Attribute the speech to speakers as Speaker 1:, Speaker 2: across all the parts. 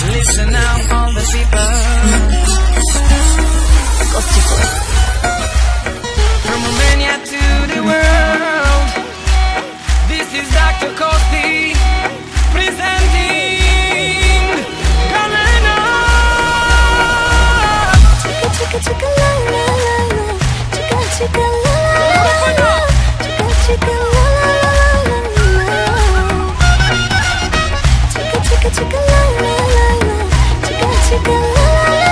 Speaker 1: Listen now, all the people. From Romania to the world, this is Dr. Kosti presenting Galena.
Speaker 2: Chicka chicka la la la la, chicka chicka la la la, chicka chicka la la la la, chicka chicka chicka la la la la, chicka chicka la la la la,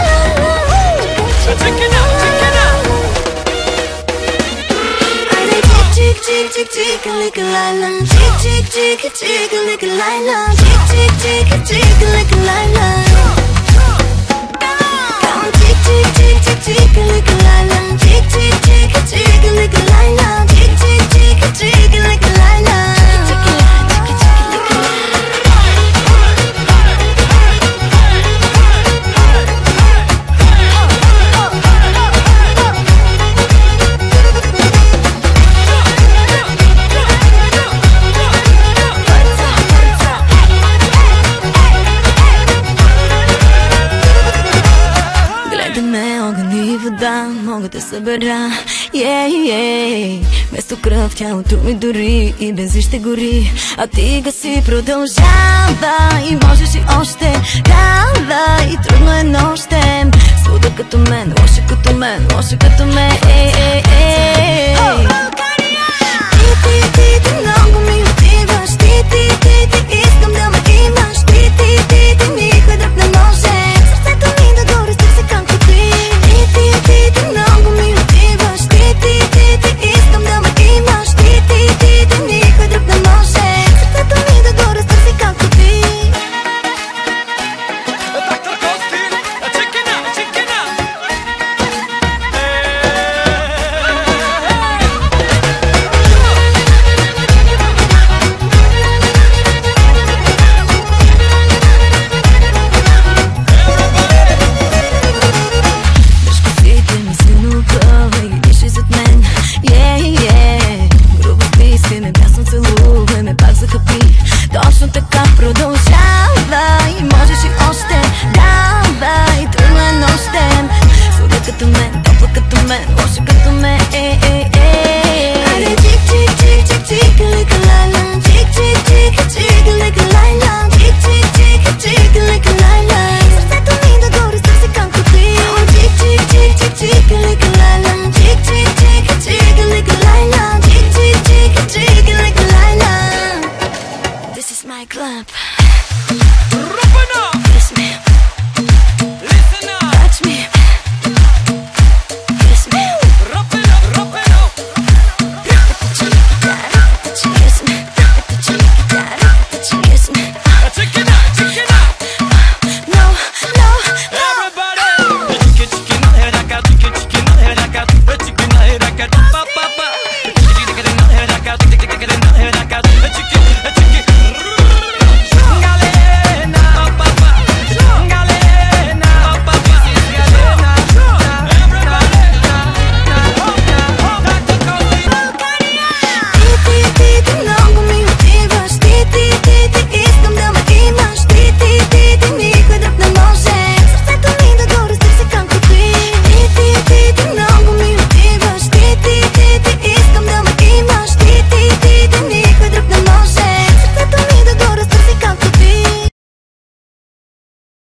Speaker 2: chicka chicka la la la. Chick chick chick chick lick a lila, chick chick chick chick lick a lila, chick chick chick chick lick a lila. Come chick chick chick chick chick lick a lila, chick chick chick chick lick a lila, chick chick chick chick lick a lila. Мога да събера, вместо кръв тялото ми дори и бензин ще гори, а ти гаси продължава и можеш и още, давай, и трудно е нощем, слуда като мен, лоша като мен, лоша като мен, Ти много ми отиваш, ти искам да ме имаш, ти никой друг не може, сърцето ми да горе, се както ти. Ти много ми отиваш, ти искам да ме имаш, ти никой друг не може, сърцето ми да горе, се както ти.
Speaker 1: Dr. Kosti, chicken up.
Speaker 2: Точно така продължавай, можеш и още, давай, трудно е нощем, слуда като мен, топла като мен, лоша като мен, Айде чик чик чик чик чик лика лайла, чик чик чик чик лика лайла, чик чик чик чик лика лайла, сърцето ми да горе, се както ти. Чик чик чик чик чик лика лайла, чик чик чик чик лика лайла, чик чик чик чик лика лайла. This is my club. Kiss me.